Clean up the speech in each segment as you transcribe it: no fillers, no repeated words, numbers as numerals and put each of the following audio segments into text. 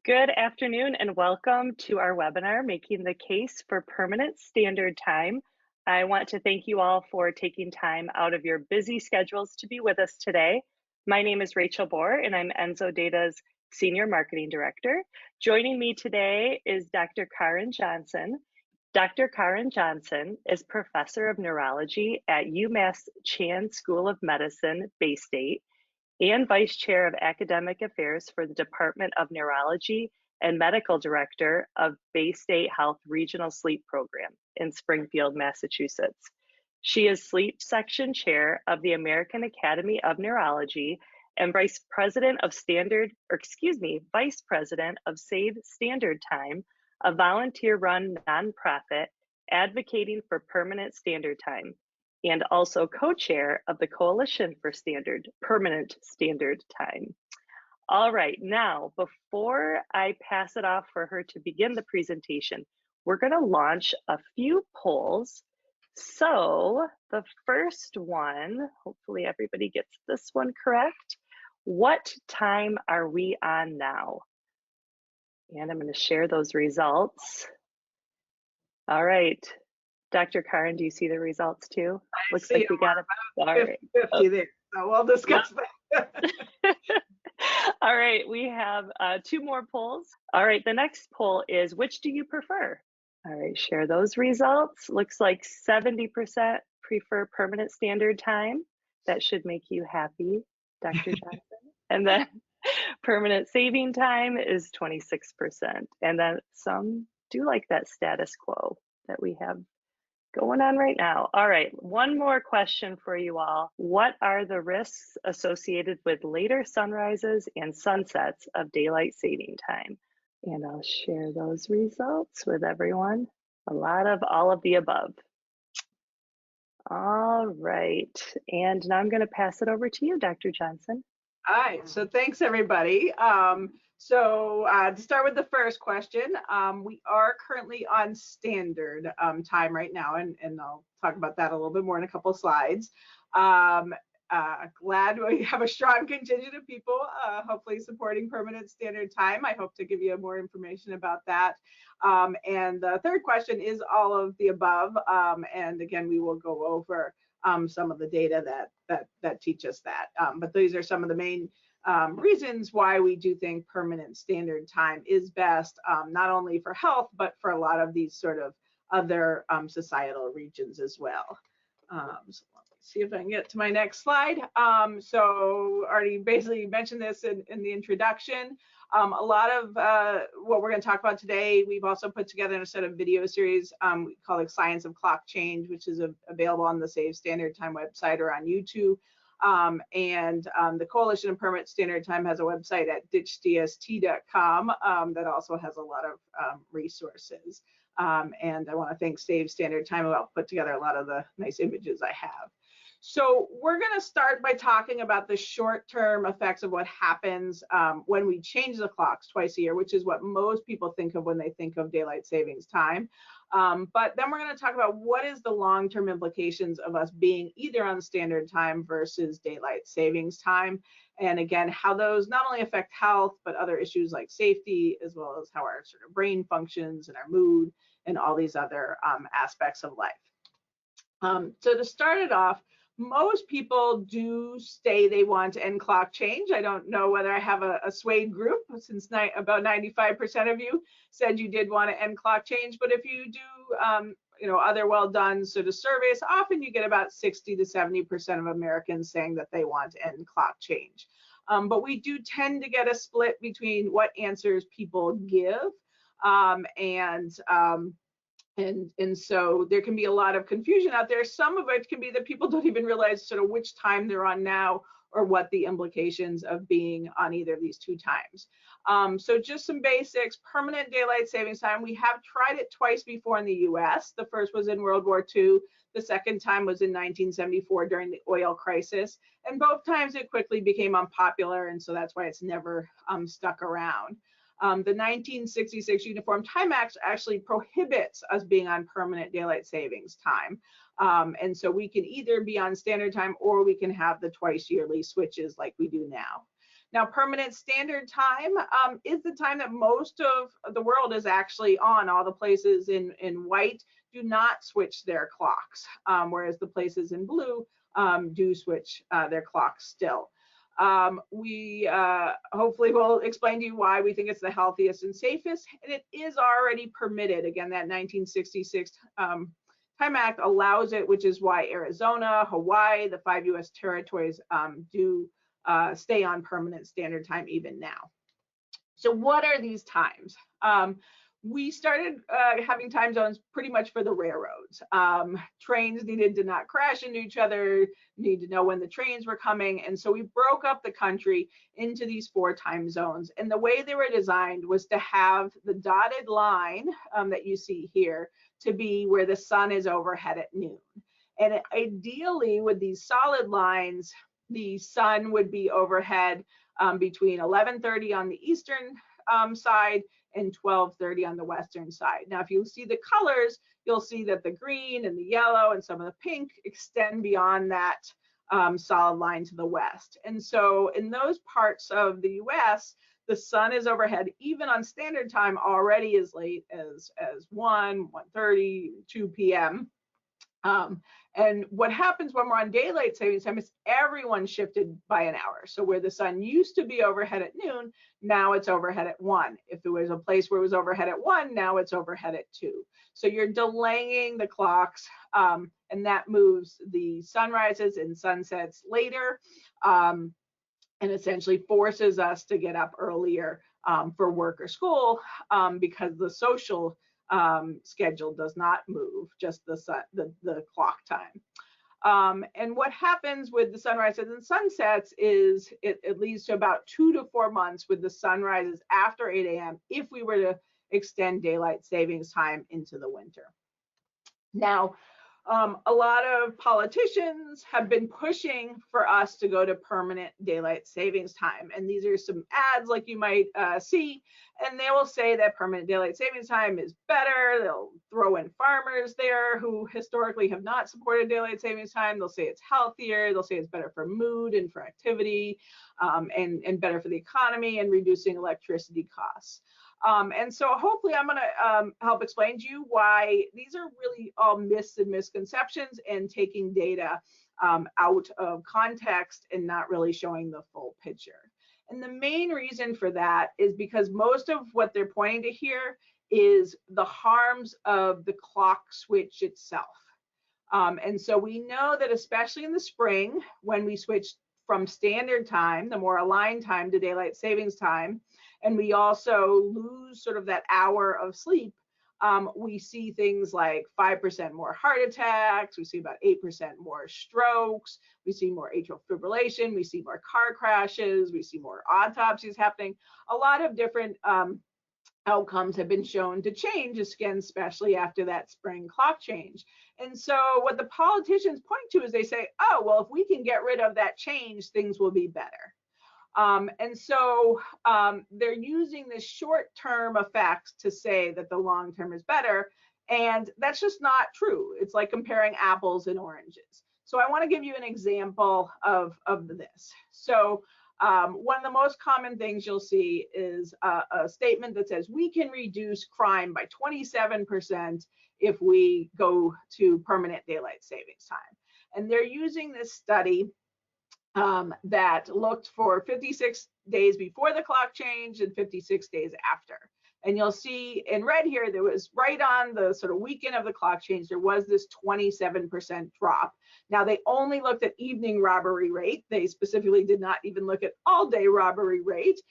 Good afternoon and welcome to our webinar, Making the Case for Permanent Standard Time. I want to thank you all for taking time out of your busy schedules to be with us today. My name is Rachel Bohr and I'm EnsoData's Senior Marketing Director. Joining me today is Dr. Karin Johnson. Dr. Karin Johnson is Professor of Neurology at UMass Chan School of Medicine-Baystate and Vice Chair of Academic Affairs for the Department of Neurology and Medical Director of Baystate Health Regional Sleep Program in Springfield, Massachusetts. She is Sleep Section Chair of the American Academy of Neurology and Vice President of Vice President of Save Standard Time, a volunteer-run nonprofit advocating for permanent standard time, and also co-chair of the Coalition for Permanent Standard Time. All right, now, before I pass it off for her to begin the presentation, we're gonna launch a few polls. So the first one, hopefully everybody gets this one correct. What time are we on now? And I'm gonna share those results. All right. Dr. Karin, do you see the results too? Looks like we got it. 50 there, so we'll discuss that. All right, we have two more polls. All right, the next poll is, which do you prefer? All right, share those results. Looks like 70% prefer permanent standard time. That should make you happy, Dr. Johnson. And then permanent saving time is 26%. And then some do like that status quo that we have going on right now. All right, one more question for you all. What are the risks associated with later sunrises and sunsets of daylight saving time? And I'll share those results with everyone. A lot of all of the above. All right, and now I'm going to pass it over to you, Dr. Johnson. All right, so thanks everybody. To start with the first question, we are currently on standard time right now, and I'll talk about that a little bit more in a couple of slides. Glad we have a strong contingent of people hopefully supporting permanent standard time. I hope to give you more information about that. And the third question is all of the above, and again, we will go over some of the data that teach us that. But these are some of the main reasons why we do think permanent standard time is best, not only for health, but for a lot of these sort of other societal regions as well. So let me see if I can get to my next slide. So already basically mentioned this in the introduction. A lot of what we're going to talk about today, we've also put together a set of video series we call it Science of Clock Change, which is available on the Save Standard Time website or on YouTube. The Coalition of Permanent Standard Time has a website at ditchdst.com that also has a lot of resources. And I want to thank Save Standard Time who helped put together a lot of the nice images I have. So we're going to start by talking about the short-term effects of what happens when we change the clocks twice a year, which is what most people think of when they think of daylight savings time. But then we're going to talk about what is the long-term implications of us being either on standard time versus daylight savings time. And again, how those not only affect health, but other issues like safety, as well as how our sort of brain functions and our mood and all these other aspects of life. So to start it off, most people do say they want end clock change. I don't know whether I have a swayed group, since about 95% of you said you did want to end clock change. But if you do, other well done sort of surveys, often you get about 60 to 70% of Americans saying that they want end clock change. But we do tend to get a split between what answers people give, and so there can be a lot of confusion out there. Some of it can be that people don't even realize sort of which time they're on now or what the implications of being on either of these two times. So just some basics. Permanent daylight savings time. We have tried it twice before in the US. The first was in World War II. The second time was in 1974 during the oil crisis. And both times it quickly became unpopular, and so that's why it's never stuck around. The 1966 Uniform Time Act actually prohibits us being on permanent daylight savings time. And so we can either be on standard time or we can have the twice yearly switches like we do now. Now, permanent standard time is the time that most of the world is actually on. All the places in white do not switch their clocks, whereas the places in blue do switch their clocks still. We hopefully will explain to you why we think it's the healthiest and safest, and it is already permitted. Again, that 1966 Time Act allows it, which is why Arizona, Hawaii, the 5 US territories do stay on permanent standard time even now. So what are these times? We started having time zones pretty much for the railroads. Trains needed to not crash into each other, need to know when the trains were coming. And so we broke up the country into these 4 time zones. And the way they were designed was to have the dotted line that you see here to be where the sun is overhead at noon. And ideally with these solid lines, the sun would be overhead between 11:30 on the eastern side and 12:30 on the western side. Now, if you see the colors, you'll see that the green and the yellow and some of the pink extend beyond that solid line to the west. And so in those parts of the US, the sun is overhead, even on standard time, already as late as 1, 1:30, 2 p.m. And what happens when we're on daylight savings time is everyone shifted by an hour. So where the sun used to be overhead at noon, now it's overhead at 1. If there was a place where it was overhead at 1, now it's overhead at 2. So you're delaying the clocks, and that moves the sunrises and sunsets later, and essentially forces us to get up earlier for work or school because the social schedule does not move, just the clock time. And what happens with the sunrises and sunsets is it leads to about 2 to 4 months with the sunrises after 8 a.m. if we were to extend daylight savings time into the winter. Now, a lot of politicians have been pushing for us to go to permanent daylight savings time. And these are some ads like you might see, and they will say that permanent daylight savings time is better. They'll throw in farmers there who historically have not supported daylight savings time. They'll say it's healthier. They'll say it's better for mood and for activity, and better for the economy and reducing electricity costs. And so hopefully I'm going to help explain to you why these are really all myths and misconceptions and taking data out of context and not really showing the full picture. And the main reason for that is because most of what they're pointing to here is the harms of the clock switch itself. And so we know that especially in the spring, when we switch from standard time, the more aligned time, to daylight savings time, and we also lose sort of that hour of sleep, we see things like 5% more heart attacks, we see about 8% more strokes, we see more atrial fibrillation, we see more car crashes, we see more autopsies happening. A lot of different outcomes have been shown to change, again, especially after that spring clock change. And so what the politicians point to is they say, oh, well, if we can get rid of that change, things will be better. And so they're using this short-term effects to say that the long-term is better, and that's just not true. It's like comparing apples and oranges. So I want to give you an example of this. So one of the most common things you'll see is a statement that says we can reduce crime by 27% if we go to permanent daylight savings time. And they're using this study that looked for 56 days before the clock change and 56 days after. And you'll see in red here, there was right on the sort of weekend of the clock change, there was this 27% drop. Now, they only looked at evening robbery rate. They specifically did not even look at all-day robbery rate.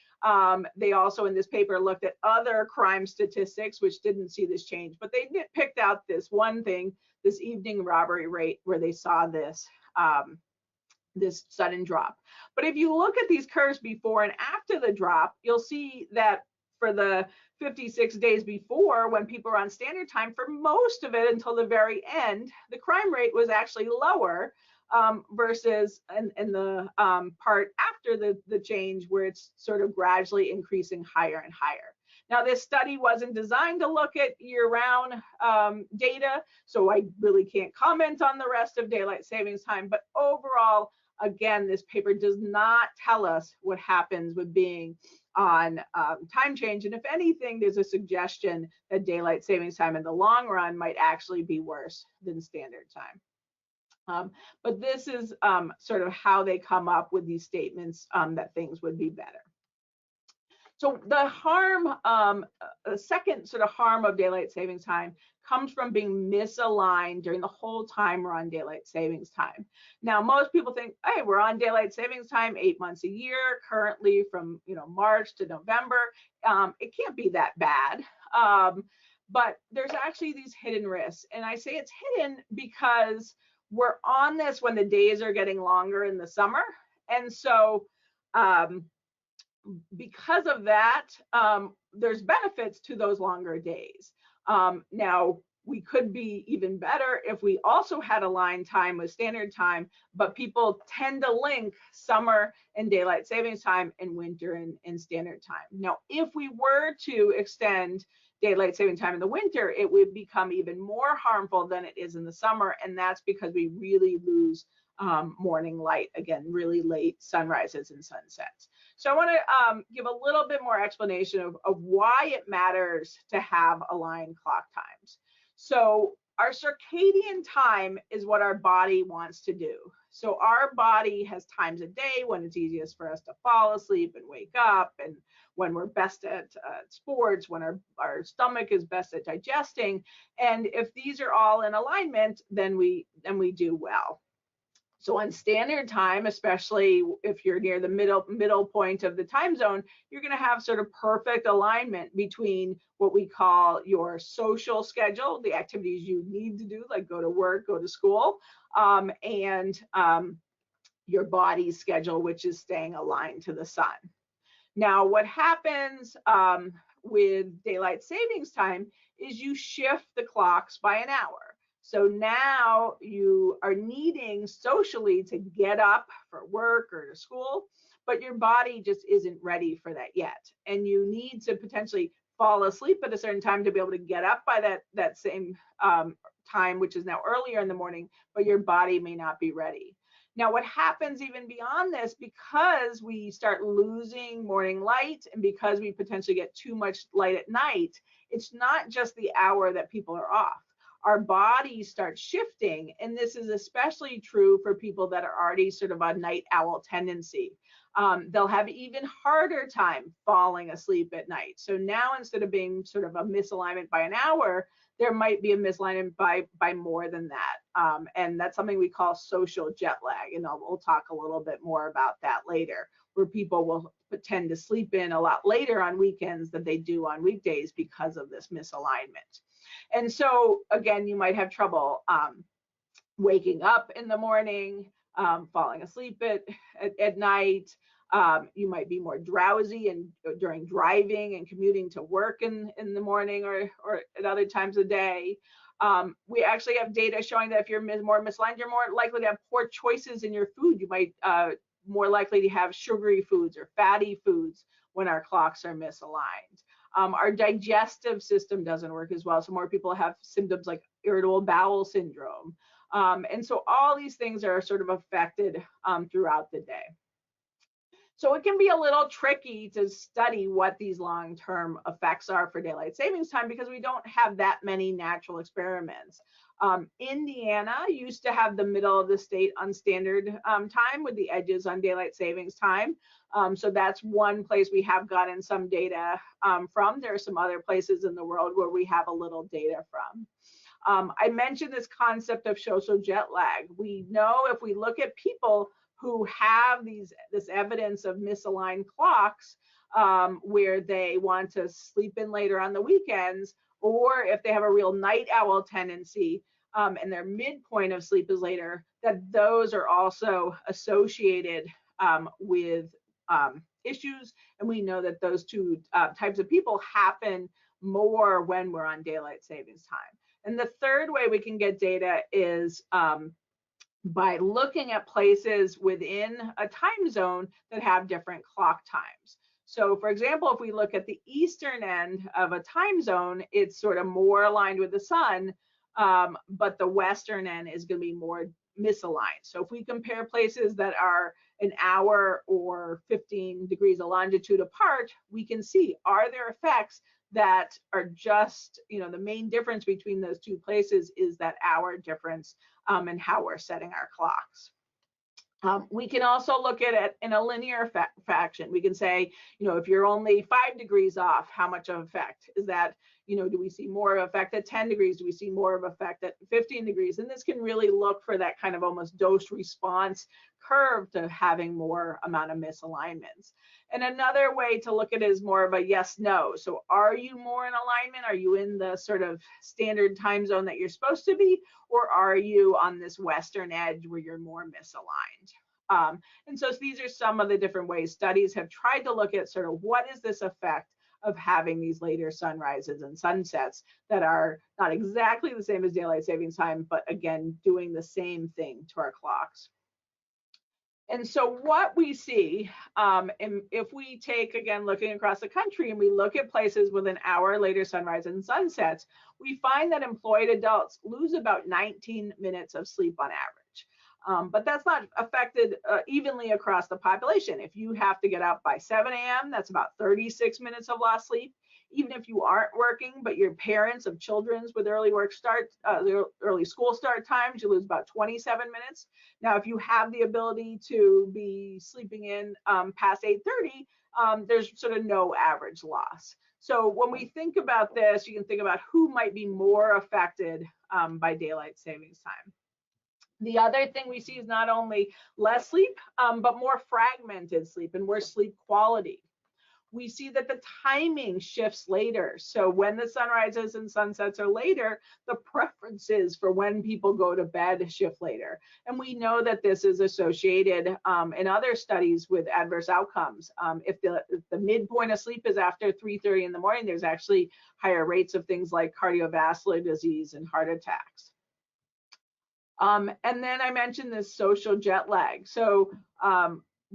They also, in this paper, looked at other crime statistics, which didn't see this change. But they picked out this one thing, this evening robbery rate, where they saw this this sudden drop. But if you look at these curves before and after the drop, you'll see that for the 56 days before, when people were on standard time, for most of it until the very end, the crime rate was actually lower versus in the part after the change, where it's sort of gradually increasing higher and higher. Now, this study wasn't designed to look at year-round data, so I really can't comment on the rest of daylight savings time, but overall, again, this paper does not tell us what happens with being on time change. And if anything, there's a suggestion that daylight savings time in the long run might actually be worse than standard time. But this is sort of how they come up with these statements that things would be better. So the harm, the second sort of harm of daylight savings time comes from being misaligned during the whole time we're on daylight savings time. Now, most people think, hey, we're on daylight savings time 8 months a year, currently from March to November. It can't be that bad. But there's actually these hidden risks. And I say it's hidden because we're on this when the days are getting longer in the summer. And so because of that, there's benefits to those longer days. Now, we could be even better if we also had aligned time with standard time, but people tend to link summer and daylight savings time and winter and standard time. Now, if we were to extend daylight saving time in the winter, it would become even more harmful than it is in the summer, and that's because we really lose morning light, again, really late sunrises and sunsets. So I want to give a little bit more explanation of why it matters to have aligned clock times. So our circadian time is what our body wants to do. So our body has times a day when it's easiest for us to fall asleep and wake up, and when we're best at sports, when our stomach is best at digesting. And if these are all in alignment, then we do well. So on standard time, especially if you're near the middle point of the time zone, you're going to have sort of perfect alignment between what we call your social schedule, the activities you need to do, like go to work, go to school, and your body's schedule, which is staying aligned to the sun. Now, what happens with daylight savings time is you shift the clocks by an hour. So now you are needing socially to get up for work or to school, but your body just isn't ready for that yet. And you need to potentially fall asleep at a certain time to be able to get up by that same time, which is now earlier in the morning, but your body may not be ready. Now, what happens even beyond this, because we start losing morning light and because we potentially get too much light at night, it's not just the hour that people are off. Our bodies start shifting, and this is especially true for people that are already sort of a night owl tendency. They'll have even harder time falling asleep at night. So now, instead of being sort of a misalignment by an hour, there might be a misalignment by more than that. And that's something we call social jet lag. And we'll talk a little bit more about that later, where people will tend to sleep in a lot later on weekends than they do on weekdays because of this misalignment. And so, again, you might have trouble waking up in the morning, falling asleep at night. You might be more drowsy and during driving and commuting to work in the morning or at other times of the day. We actually have data showing that if you're more misaligned, you're more likely to have poor choices in your food. You might more likely to have sugary foods or fatty foods when our clocks are misaligned. Our digestive system doesn't work as well, so more people have symptoms like irritable bowel syndrome. And so all these things are sort of affected throughout the day. So it can be a little tricky to study what these long-term effects are for daylight savings time because we don't have that many natural experiments. Indiana used to have the middle of the state on standard time with the edges on daylight savings time. So that's one place we have gotten some data from. There are some other places in the world where we have a little data from. I mentioned this concept of social jet lag. We know if we look at people who have this evidence of misaligned clocks where they want to sleep in later on the weekends, or if they have a real night owl tendency and their midpoint of sleep is later, that those are also associated with issues. And we know that those two types of people happen more when we're on daylight savings time. And the third way we can get data is by looking at places within a time zone that have different clock times. So for example, if we look at the eastern end of a time zone, it's sort of more aligned with the sun, but the western end is going to be more misaligned. So if we compare places that are an hour or 15 degrees of longitude apart, we can see, are there effects that are just, the main difference between those two places is that hour difference and how we're setting our clocks. We can also look at it in a linear fashion. We can say, if you're only 5 degrees off, how much of effect is that? Do we see more of effect at 10 degrees? Do we see more of effect at 15 degrees? And this can really look for that kind of almost dose response curve to having more amount of misalignments. And another way to look at it is more of a yes, no. So are you more in alignment? Are you in the sort of standard time zone that you're supposed to be? Or are you on this western edge where you're more misaligned? And so these are some of the different ways studies have tried to look at sort of what is this effect of having these later sunrises and sunsets that are not exactly the same as daylight savings time, but again, doing the same thing to our clocks. And so what we see, and if we take, again, looking across the country and we look at places with an hour later sunrise and sunsets, we find that employed adults lose about 19 minutes of sleep on average. But that's not affected evenly across the population. If you have to get up by 7 a.m., that's about 36 minutes of lost sleep. Even if you aren't working, but you're parents of children with early school start times, you lose about 27 minutes. Now, if you have the ability to be sleeping in past 8:30, there's sort of no average loss. So when we think about this, you can think about who might be more affected by daylight savings time. The other thing we see is not only less sleep, but more fragmented sleep and worse sleep quality. We see that the timing shifts later. So when the sunrises and sunsets are later, the preferences for when people go to bed shift later. And we know that this is associated in other studies with adverse outcomes. If the midpoint of sleep is after 3:30 in the morning, there's actually higher rates of things like cardiovascular disease and heart attacks. And then I mentioned this social jet lag. So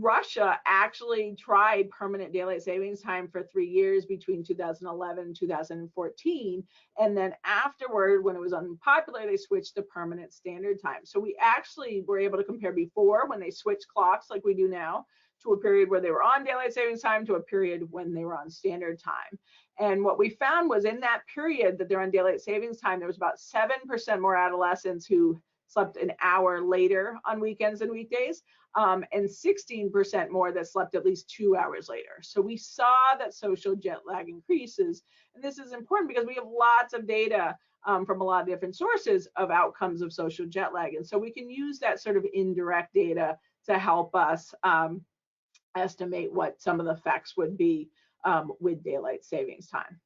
Russia actually tried permanent daylight savings time for 3 years between 2011 and 2014. And then afterward, when it was unpopular, they switched to permanent standard time. So we actually were able to compare before when they switched clocks like we do now to a period where they were on daylight savings time to a period when they were on standard time. And what we found was in that period that they're on daylight savings time, there was about 7% more adolescents who slept an hour later on weekends and weekdays, and 16% more that slept at least 2 hours later. So we saw that social jet lag increases. And this is important because we have lots of data from a lot of different sources of outcomes of social jet lag. And so we can use that sort of indirect data to help us estimate what some of the effects would be with daylight savings time.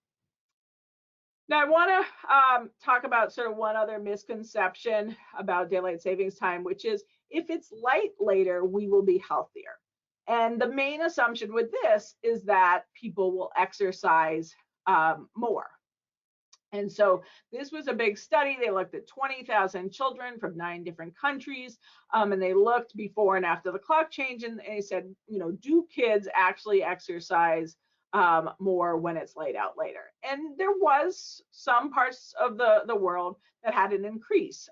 Now, I want to talk about sort of one other misconception about daylight savings time, which is if it's light later, we will be healthier. And the main assumption with this is that people will exercise more. And so this was a big study. They looked at 20,000 children from 9 different countries, and they looked before and after the clock change, and they said, do kids actually exercise more when it's laid out later? And there was some parts of the world that had an increase.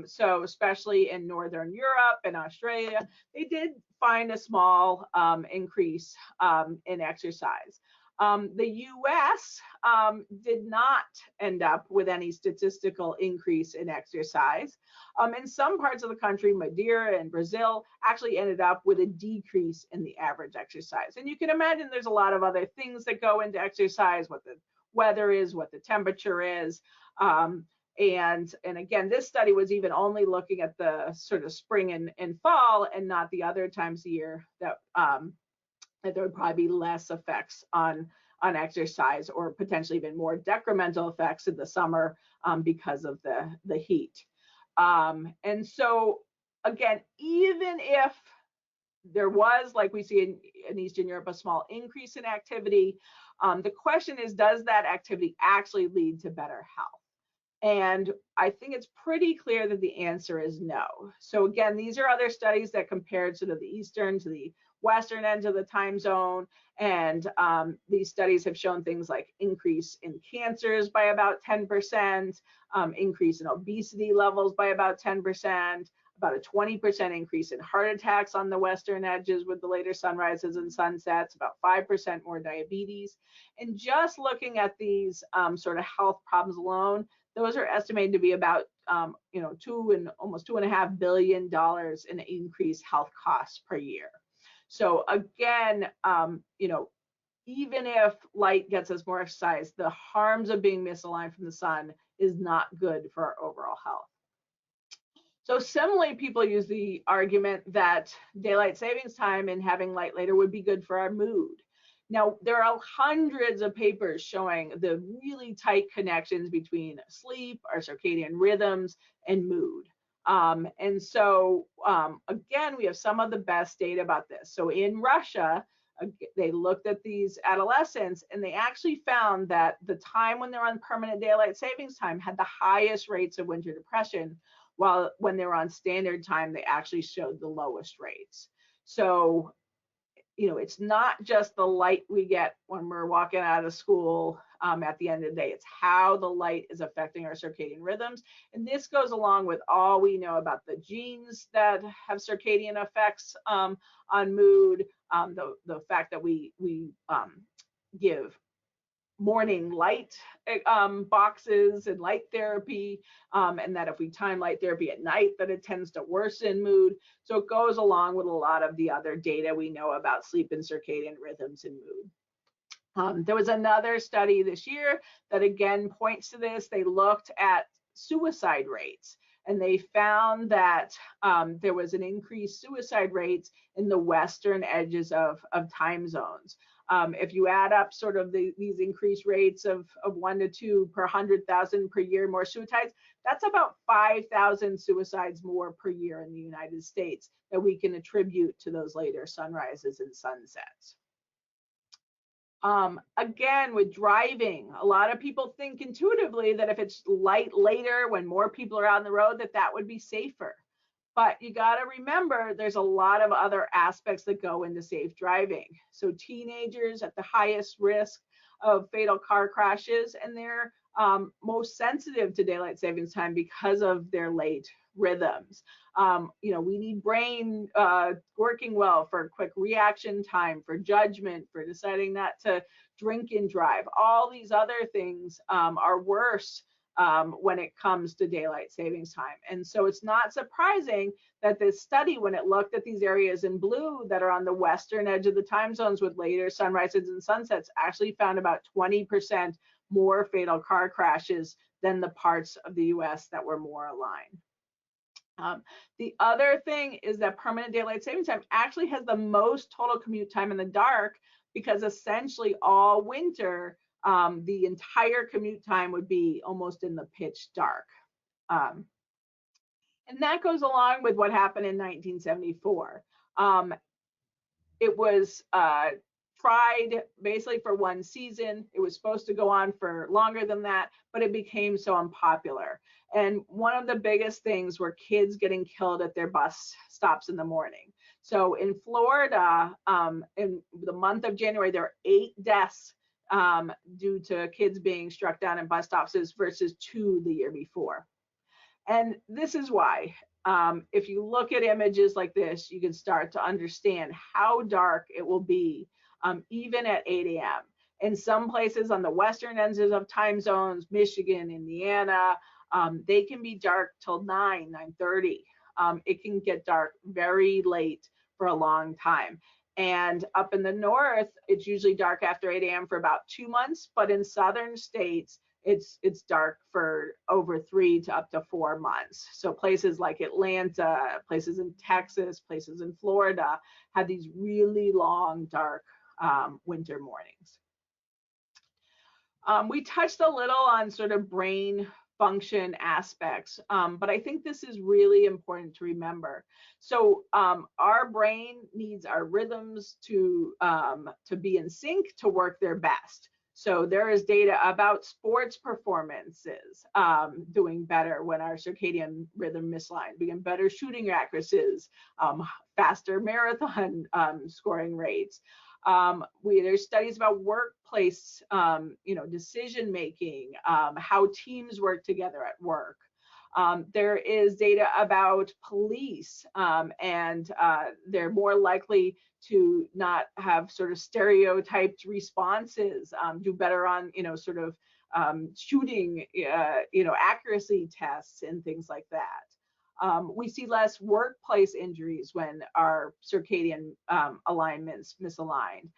So especially in Northern Europe and Australia, they did find a small increase in exercise. The US did not end up with any statistical increase in exercise. In some parts of the country, Madeira and Brazil actually ended up with a decrease in the average exercise. And you can imagine there's a lot of other things that go into exercise, what the weather is, what the temperature is. And again, this study was even only looking at the sort of spring and fall and not the other times of the year that there would probably be less effects on exercise or potentially even more decremental effects in the summer because of the heat. And so again, even if there was, like we see in Eastern Europe, a small increase in activity, the question is, does that activity actually lead to better health? And I think it's pretty clear that the answer is no. So again, these are other studies that compared sort of the Eastern to the Western ends of the time zone. And these studies have shown things like increase in cancers by about 10%, increase in obesity levels by about 10%, about a 20% increase in heart attacks on the western edges with the later sunrises and sunsets, about 5% more diabetes. And just looking at these sort of health problems alone, those are estimated to be about almost $2.5 billion in increased health costs per year. So again, even if light gets us more exercise, the harms of being misaligned from the sun is not good for our overall health. So similarly, people use the argument that daylight savings time and having light later would be good for our mood. Now, there are hundreds of papers showing the really tight connections between sleep, our circadian rhythms, and mood. Again, we have some of the best data about this. So in Russia, they looked at these adolescents, and they actually found that the time when they're on permanent daylight savings time had the highest rates of winter depression, while when they were on standard time, they actually showed the lowest rates. So, it's not just the light we get when we're walking out of school at the end of the day. It's how the light is affecting our circadian rhythms. And this goes along with all we know about the genes that have circadian effects on mood, the fact that we give morning light boxes and light therapy, and that if we time light therapy at night, that it tends to worsen mood. So it goes along with a lot of the other data we know about sleep and circadian rhythms and mood. There was another study this year that again points to this. They looked at suicide rates, and they found that there was an increased suicide rates in the western edges of time zones. If you add up sort of these increased rates of 1 to 2 per 100,000 per year more suicides, that's about 5,000 suicides more per year in the United States that we can attribute to those later sunrises and sunsets. Again, with driving, a lot of people think intuitively that if it's light later when more people are out on the road, that would be safer. But you got to remember, there's a lot of other aspects that go into safe driving. So teenagers at the highest risk of fatal car crashes, and they're most sensitive to daylight savings time because of their late rhythms. We need brain working well for quick reaction time, for judgment, for deciding not to drink and drive. All these other things are worse when it comes to daylight savings time. And so it's not surprising that this study, when it looked at these areas in blue that are on the western edge of the time zones with later sunrises and sunsets, actually found about 20% more fatal car crashes than the parts of the US that were more aligned. The other thing is that permanent daylight savings time actually has the most total commute time in the dark, because essentially all winter, the entire commute time would be almost in the pitch dark. And that goes along with what happened in 1974. It was tried basically for one season. It was supposed to go on for longer than that, but it became so unpopular. And one of the biggest things were kids getting killed at their bus stops in the morning. So in Florida, in the month of January, there were 8 deaths due to kids being struck down in bus stops versus 2 the year before. And this is why, if you look at images like this, you can start to understand how dark it will be even at 8 a.m. In some places on the western ends of time zones, Michigan, Indiana, they can be dark till 9:30. It can get dark very late for a long time. And up in the north, it's usually dark after 8 a.m. for about 2 months, but in southern states, it's dark for over 3 to up to 4 months. So places like Atlanta, places in Texas, places in Florida have these really long, dark winter mornings. We touched a little on sort of brain function aspects, but I think this is really important to remember. So our brain needs our rhythms to be in sync to work their best. So there is data about sports performances doing better when our circadian rhythm misaligned. We get better shooting accuracies, faster marathon scoring rates. There's studies about workplace, decision making, how teams work together at work. There is data about police, and they're more likely to not have sort of stereotyped responses, do better on, sort of shooting, accuracy tests and things like that. We see less workplace injuries when our circadian alignments misaligned.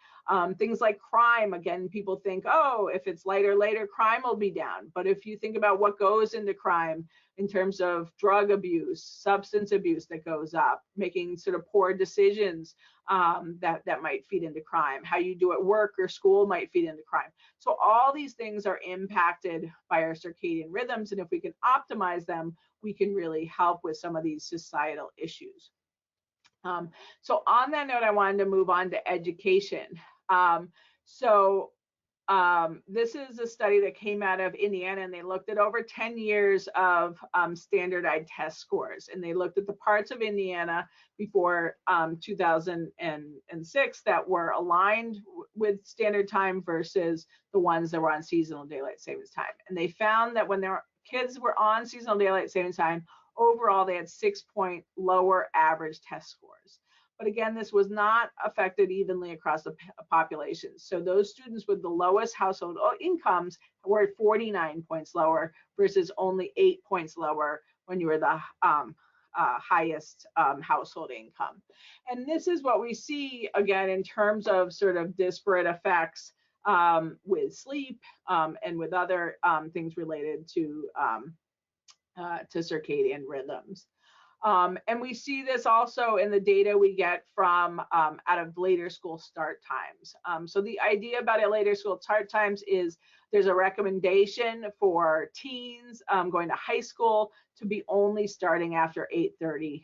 Things like crime, again, people think, oh, if it's lighter later, crime will be down. But if you think about what goes into crime in terms of drug abuse, substance abuse that goes up, making sort of poor decisions that might feed into crime, how you do at work or school might feed into crime. So all these things are impacted by our circadian rhythms, and if we can optimize them, we can really help with some of these societal issues. So on that note, I wanted to move on to education. This is a study that came out of Indiana, and they looked at over 10 years of standardized test scores, and they looked at the parts of Indiana before 2006 that were aligned with standard time versus the ones that were on seasonal daylight savings time. And they found that when their kids were on seasonal daylight savings time, overall they had 6-point lower average test scores. But again, this was not affected evenly across the population. So those students with the lowest household incomes were at 49 points lower versus only 8 points lower when you were the highest household income. And this is what we see, again, in terms of sort of disparate effects with sleep and with other things related to circadian rhythms. And we see this also in the data we get from out of later school start times. So the idea about later school start times is there's a recommendation for teens going to high school to be only starting after 8:30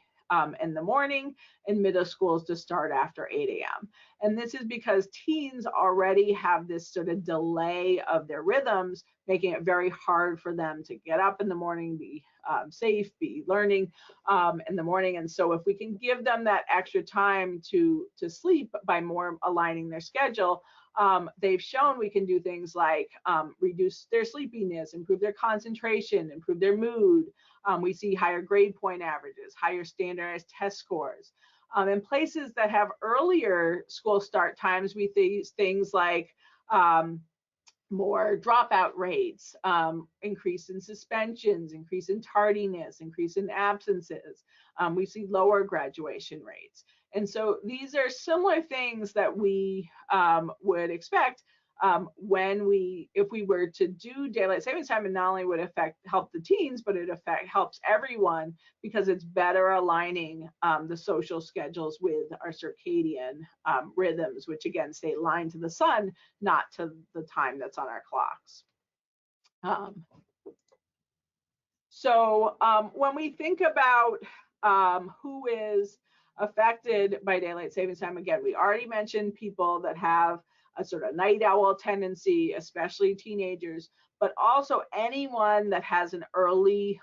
in the morning, and middle schools to start after 8 a.m. And this is because teens already have this sort of delay of their rhythms, making it very hard for them to get up in the morning, be safe, be learning in the morning. And so if we can give them that extra time to sleep by more aligning their schedule, they've shown we can do things like reduce their sleepiness, improve their concentration, improve their mood. We see higher grade point averages, higher standardized test scores. In places that have earlier school start times, we see things like more dropout rates, increase in suspensions, increase in tardiness, increase in absences. We see lower graduation rates. And so these are similar things that we would expect if we were to do daylight savings time, and not only would help the teens, but it helps everyone because it's better aligning the social schedules with our circadian rhythms, which again stay aligned to the sun, not to the time that's on our clocks. When we think about who is affected by daylight savings time, again, we already mentioned people that have a sort of night owl tendency, especially teenagers, but also anyone that has an early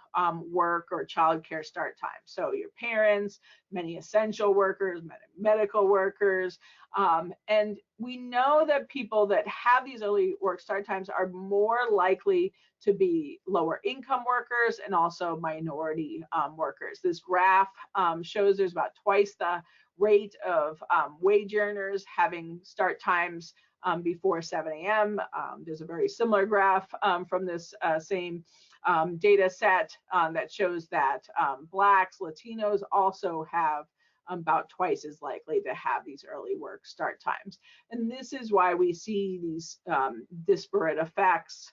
work or childcare start time. So your parents, many essential workers, medical workers, and we know that people that have these early work start times are more likely to be lower income workers and also minority workers. This graph shows there's about twice the rate of wage earners having start times before 7 a.m. There's a very similar graph from this same data set that shows that Blacks, Latinos also have about twice as likely to have these early work start times. And this is why we see these disparate effects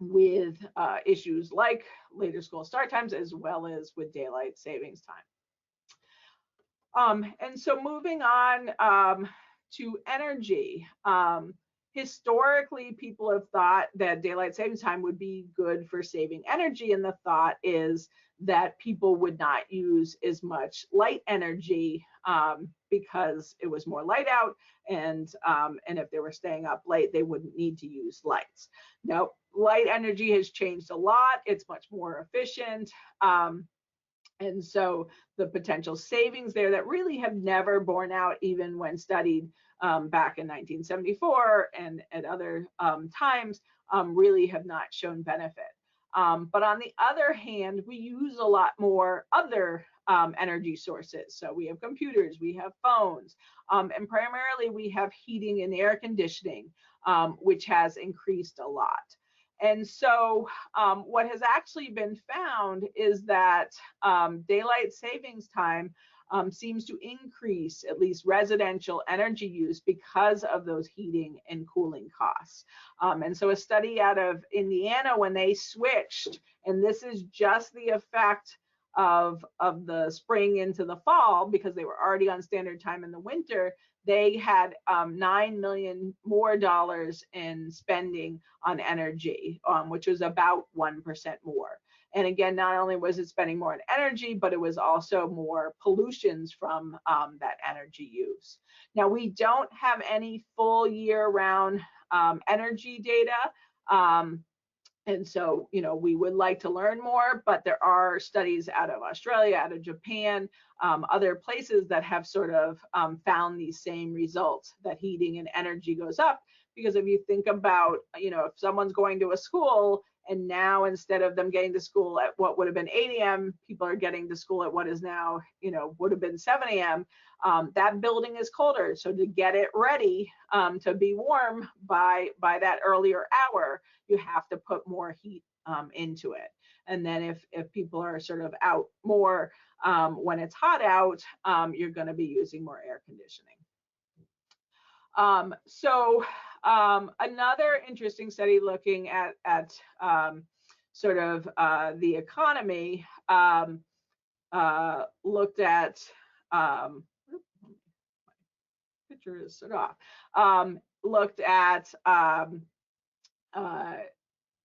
with issues like later school start times as well as with daylight savings time. And so moving on to energy. Historically, people have thought that daylight savings time would be good for saving energy, and the thought is that people would not use as much light energy because it was more light out, and if they were staying up late, they wouldn't need to use lights. Now, light energy has changed a lot. It's much more efficient. And so the potential savings there that really have never borne out, even when studied back in 1974 and at other times, really have not shown benefit. But on the other hand, we use a lot more other energy sources. So we have computers, we have phones, and primarily we have heating and air conditioning, which has increased a lot. And so what has actually been found is that daylight savings time seems to increase at least residential energy use because of those heating and cooling costs. And so a study out of Indiana, when they switched, and this is just the effect of the spring into the fall, because they were already on standard time in the winter, they had $9 million more in spending on energy, which was about 1% more. And again, not only was it spending more on energy, but it was also more pollutions from that energy use. Now, we don't have any full year-round energy data. And so, we would like to learn more, but there are studies out of Australia, out of Japan, other places that have sort of found these same results, that heating and energy goes up. Because if you think about, if someone's going to a school and now instead of them getting to school at what would have been 8 a.m., people are getting to school at what is now, would have been 7 a.m., that building is colder. So to get it ready to be warm by that earlier hour, you have to put more heat into it. And then if people are sort of out more when it's hot out, you're going to be using more air conditioning. Another interesting study looking at sort of the economy looked at picture is sort of off. Looked at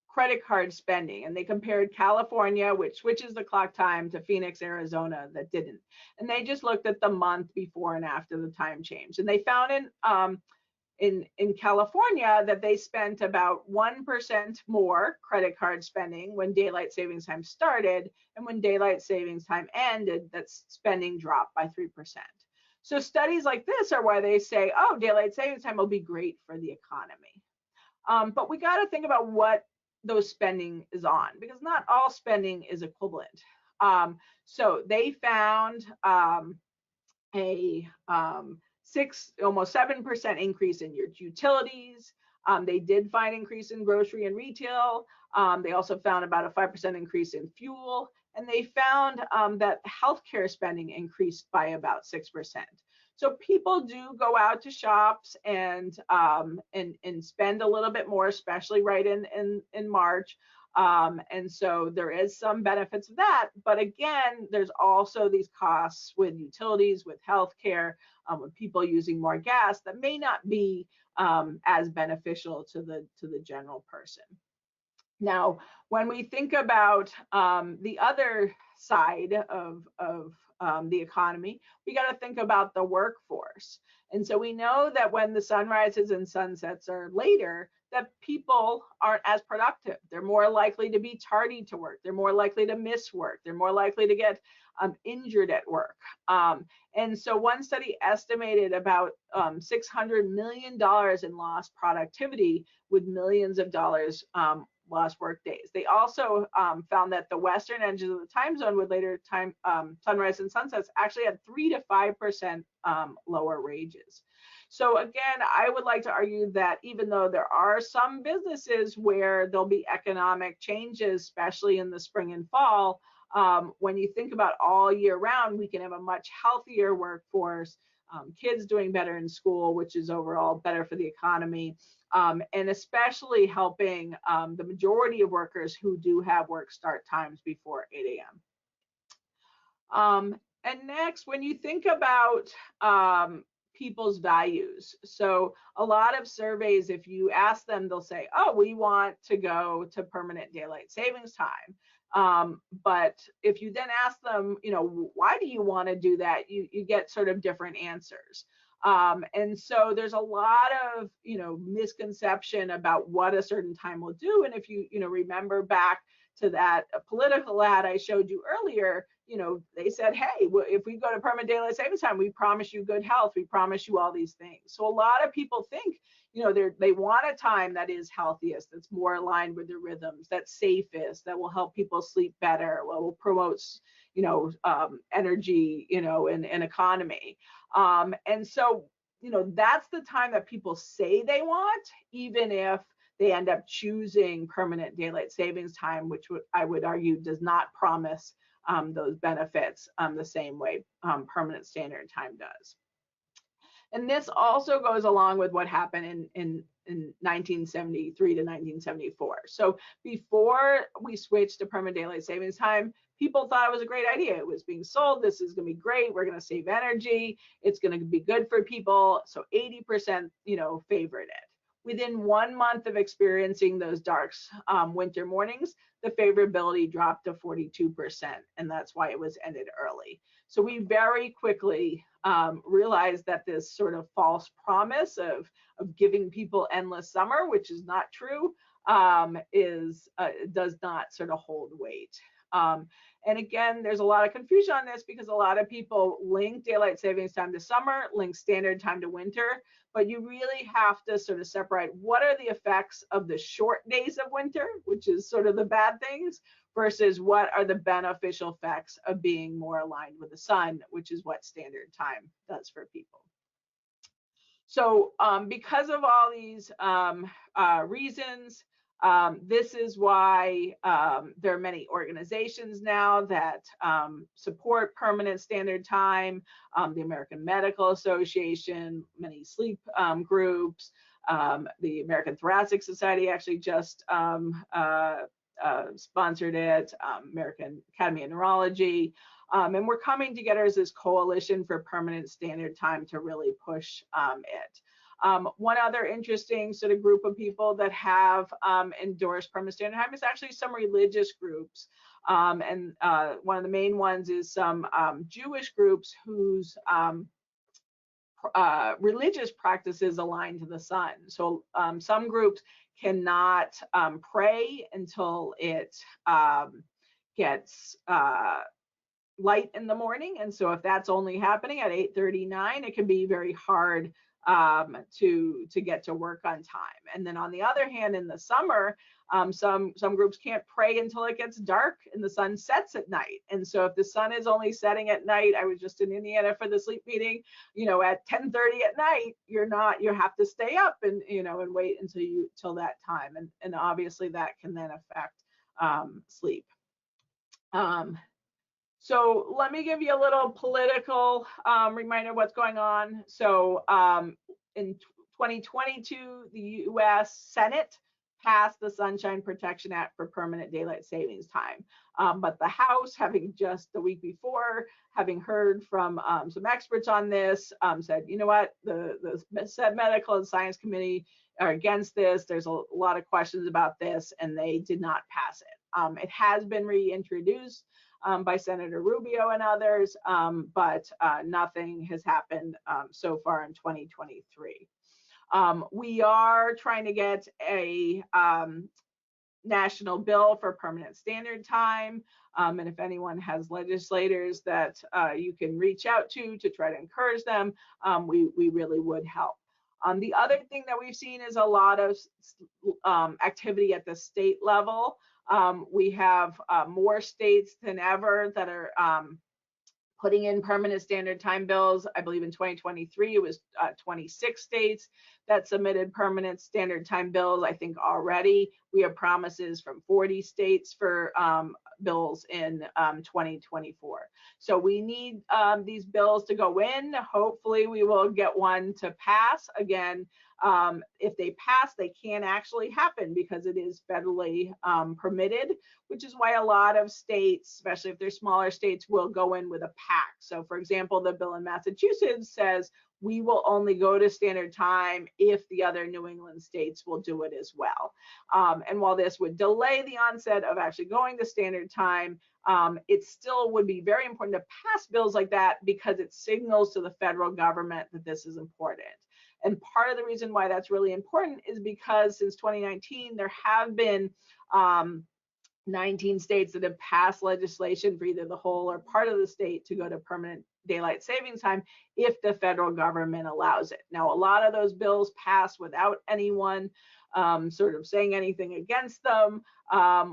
credit card spending, and they compared California, which switches the clock time, to Phoenix, Arizona, that didn't. And they just looked at the month before and after the time change. And they found in California that they spent about 1% more credit card spending when daylight savings time started, and when daylight savings time ended, that spending dropped by 3%. So studies like this are why they say, oh, daylight savings time will be great for the economy. But we got to think about what those spending is on, because not all spending is equivalent. So they found almost 7% increase in your utilities. They did find increase in grocery and retail. They also found about a 5% increase in fuel. And they found that healthcare spending increased by about 6%. So people do go out to shops and spend a little bit more, especially right in March. And so there is some benefits of that. But again, there's also these costs with utilities, with healthcare, with people using more gas that may not be as beneficial to the general person. Now, when we think about the other side of the economy, we got to think about the workforce. And so we know that when the sunrises and sunsets are later, that people aren't as productive. They're more likely to be tardy to work. They're more likely to miss work. They're more likely to get injured at work. And so one study estimated about $600 million in lost productivity, with millions of dollars lost work days. They also found that the western edges of the time zone with later time sunrise and sunsets actually had 3 to 5% lower wages. So again, I would like to argue that even though there are some businesses where there'll be economic changes, especially in the spring and fall, when you think about all year round, we can have a much healthier workforce, kids doing better in school, which is overall better for the economy, and especially helping the majority of workers who do have work start times before 8 a.m. And next, when you think about people's values, so a lot of surveys, if you ask them, they'll say, oh, we want to go to permanent daylight savings time. But if you then ask them, why do you want to do that, you get sort of different answers. And so there's a lot of, misconception about what a certain time will do. And if you, remember back to that political ad I showed you earlier, they said, hey, if we go to permanent daylight savings time, we promise you good health. We promise you all these things. So a lot of people think, they want a time that is healthiest, that's more aligned with their rhythms, that's safest, that will help people sleep better, will promote energy, and economy. And so, that's the time that people say they want, even if they end up choosing permanent daylight savings time, which I would argue does not promise those benefits the same way permanent standard time does. And this also goes along with what happened in 1973 to 1974. So before we switched to permanent daylight savings time, people thought it was a great idea. It was being sold. This is going to be great. We're going to save energy. It's going to be good for people. So 80%, favored it. Within 1 month of experiencing those dark winter mornings, the favorability dropped to 42%, and that's why it was ended early. So we very quickly realized that this sort of false promise of giving people endless summer, which is not true, does not sort of hold weight. And again, there's a lot of confusion on this because a lot of people link daylight savings time to summer, link standard time to winter, but you really have to sort of separate what are the effects of the short days of winter, which is sort of the bad things, versus what are the beneficial effects of being more aligned with the sun, which is what standard time does for people. So because of all these reasons, this is why there are many organizations now that support permanent standard time, the American Medical Association, many sleep groups, the American Thoracic Society actually just sponsored it, American Academy of Neurology, and we're coming together as this coalition for permanent standard time to really push it. One other interesting sort of group of people that have endorsed permanent standard time is actually some religious groups. And one of the main ones is some Jewish groups whose religious practices align to the sun. So some groups cannot pray until it gets light in the morning. And so if that's only happening at 8:39, it can be very hard to get to work on time. And then on the other hand, in the summer, some groups can't pray until it gets dark and the sun sets at night. And so if the sun is only setting at night, I was just in Indiana for the sleep meeting, at 10:30 at night, you have to stay up and and wait until that time. And obviously that can then affect sleep. So let me give you a little political reminder of what's going on. So in 2022, the U.S. Senate passed the Sunshine Protection Act for permanent daylight savings time. But the House, having just the week before, having heard from some experts on this, said, you know what, the Medical and Science Committee are against this. There's a lot of questions about this, and they did not pass it. It has been reintroduced by Senator Rubio and others, but nothing has happened so far in 2023. We are trying to get a national bill for permanent standard time, and if anyone has legislators that you can reach out to try to encourage them, we really would help. The other thing that we've seen is a lot of activity at the state level. We have more states than ever that are putting in permanent standard time bills. I believe in 2023, it was 26 states that submitted permanent standard time bills. I think already we have promises from 40 states for bills in 2024. So we need these bills to go in. Hopefully we will get one to pass. Again, if they pass, they can actually happen because it is federally permitted, which is why a lot of states, especially if they're smaller states, will go in with a pact. So for example, the bill in Massachusetts says we will only go to standard time if the other New England states will do it as well. And while this would delay the onset of actually going to standard time, it still would be very important to pass bills like that because it signals to the federal government that this is important. And part of the reason why that's really important is because since 2019, there have been 19 states that have passed legislation for either the whole or part of the state to go to permanent daylight savings time if the federal government allows it. Now, a lot of those bills pass without anyone sort of saying anything against them.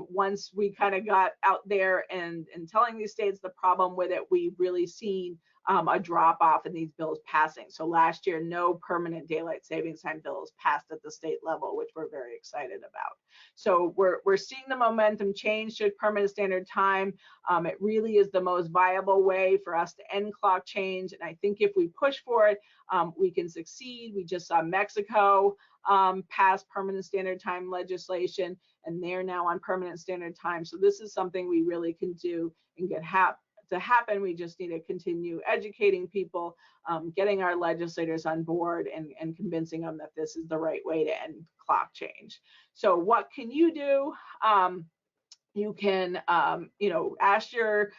Once we kind of got out there and telling these states the problem with it, we really seen a drop off in these bills passing. So last year, no permanent daylight savings time bills passed at the state level, which we're very excited about. So we're seeing the momentum change to permanent standard time. It really is the most viable way for us to end clock change. And I think if we push for it, we can succeed. We just saw Mexico pass permanent standard time legislation, and they're now on permanent standard time. So this is something we really can do and get to happen. We just need to continue educating people, getting our legislators on board, and convincing them that this is the right way to end clock change. So what can you do? You can, ask your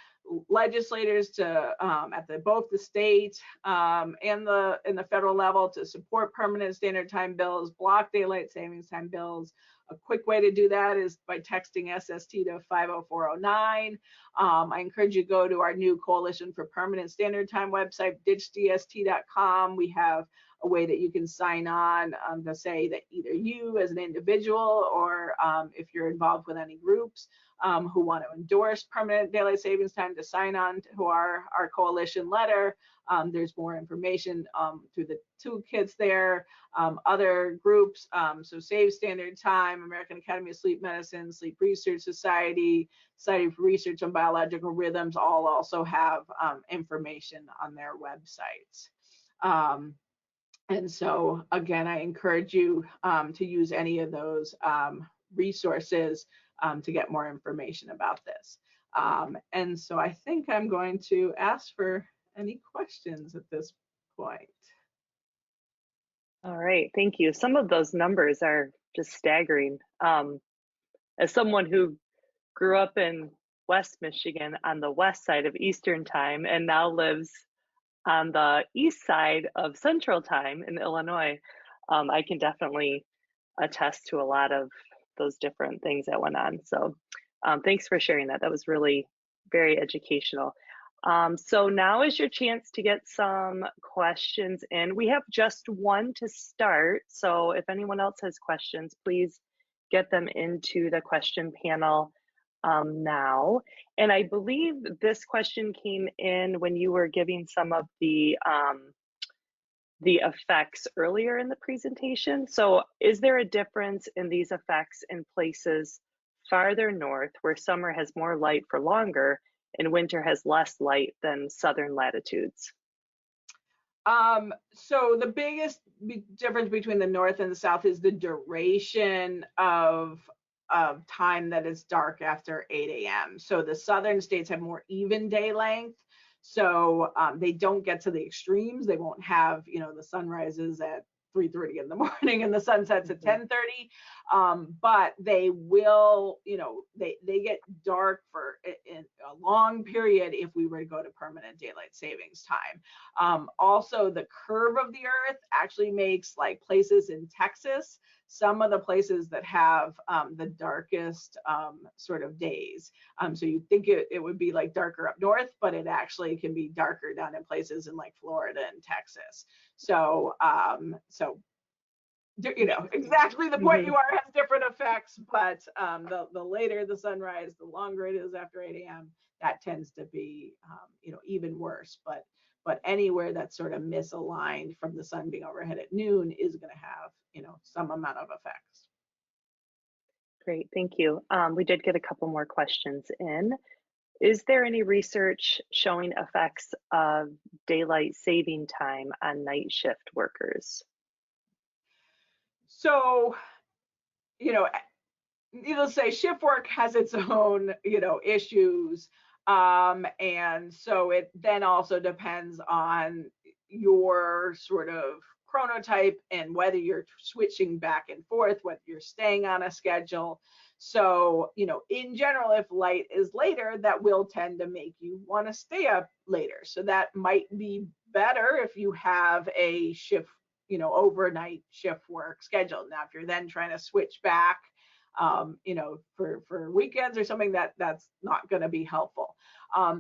legislators to, at both the state and the federal level, to support permanent standard time bills, block daylight savings time bills. A quick way to do that is by texting SST to 50409. I encourage you to go to our new Coalition for Permanent Standard Time website, ditchdst.com. We have a way that you can sign on to say that either you as an individual, or if you're involved with any groups who want to endorse permanent daylight savings time, to sign on to our coalition letter. There's more information through the toolkits there. Other groups, so Save Standard Time, American Academy of Sleep Medicine, Sleep Research Society, Society for Research on Biological Rhythms, all also have information on their websites. And so again, I encourage you to use any of those resources to get more information about this. And so I think I'm going to ask for any questions at this point. All right, thank you. Some of those numbers are just staggering. As someone who grew up in West Michigan on the west side of Eastern Time and now lives on the east side of Central Time in Illinois, I can definitely attest to a lot of those different things that went on. So thanks for sharing that. That was really very educational. So now is your chance to get some questions in. We have just one to start. So if anyone else has questions, please get them into the question panel now. And I believe this question came in when you were giving some of the effects earlier in the presentation. So is there a difference in these effects in places farther north where summer has more light for longer and winter has less light than southern latitudes? So the biggest difference between the north and the south is the duration of time that is dark after 8 a.m. So the southern states have more even day length. So they don't get to the extremes. They won't have, the sun rises at 3:30 in the morning and the sun sets at 10:30. But they will, they get dark for in a long period if we were to go to permanent daylight savings time. Also, the curve of the earth actually makes, like, places in Texas, some of the places that have the darkest sort of days. So you think it would be like darker up north, but it actually can be darker down in places in like Florida and Texas. So, exactly the point you are has different effects, but the later the sunrise, the longer it is after 8 a.m., that tends to be, even worse. But anywhere that's sort of misaligned from the sun being overhead at noon is going to have, some amount of effects. Great, thank you. We did get a couple more questions in. Is there any research showing effects of daylight saving time on night shift workers? So, needless to say, shift work has its own, issues. And so it then also depends on your sort of chronotype and whether you're switching back and forth, whether you're staying on a schedule. So, in general, if light is later, that will tend to make you want to stay up later. So that might be better if you have a shift, overnight shift work schedule. Now, if you're then trying to switch back for weekends or something, that's not going to be helpful.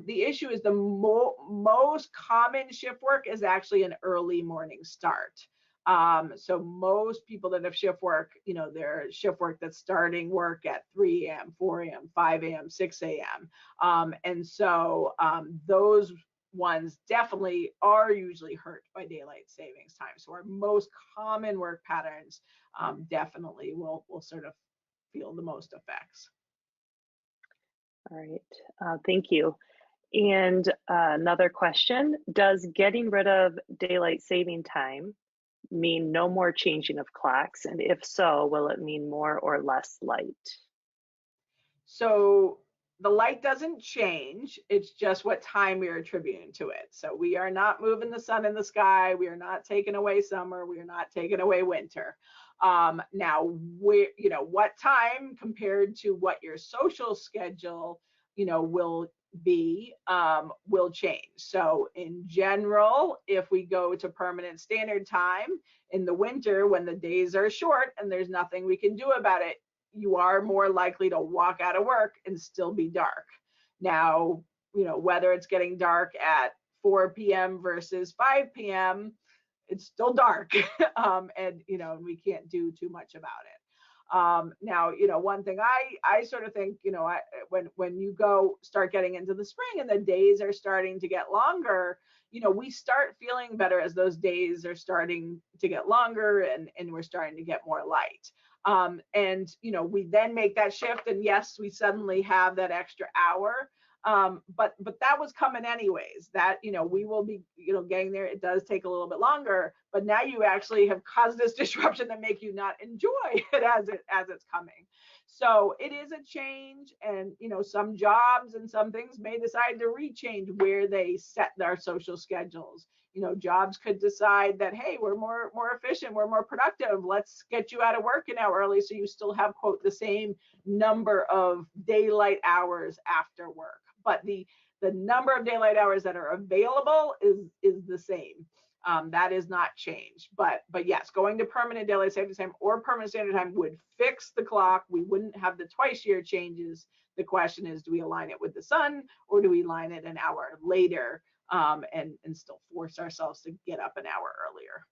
The issue is the most common shift work is actually an early morning start. So most people that have shift work, their shift work that's starting work at 3 a.m., 4 a.m., 5 a.m., 6 a.m. And so those ones definitely are usually hurt by daylight savings time. So our most common work patterns definitely will sort of feel the most effects. All right, thank you. And another question, does getting rid of daylight saving time mean no more changing of clocks? And if so, will it mean more or less light? So the light doesn't change. It's just what time we are attributing to it. So we are not moving the sun in the sky. We are not taking away summer. We are not taking away winter. Now, what time compared to what your social schedule, will be, will change. So in general, if we go to permanent standard time in the winter when the days are short and there's nothing we can do about it, you are more likely to walk out of work and still be dark. Now, whether it's getting dark at 4 p.m. versus 5 p.m., it's still dark. And we can't do too much about it. Now, one thing I sort of think, when you start getting into the spring and the days are starting to get longer, we start feeling better as those days are starting to get longer and we're starting to get more light. And we then make that shift, and yes, we suddenly have that extra hour. But that was coming anyways. That we will be getting there. It does take a little bit longer, but now you actually have caused this disruption that make you not enjoy it as it's coming. So it is a change, and some jobs and some things may decide to rechange where they set their social schedules. Jobs could decide that, hey, we're more efficient, we're more productive, let's get you out of work an hour early so you still have, quote, the same number of daylight hours after work. But the number of daylight hours that are available is the same. That is not changed. But yes, going to permanent daylight savings time or permanent standard time would fix the clock. We wouldn't have the twice year changes. The question is, do we align it with the sun, or do we align it an hour later, and still force ourselves to get up an hour earlier?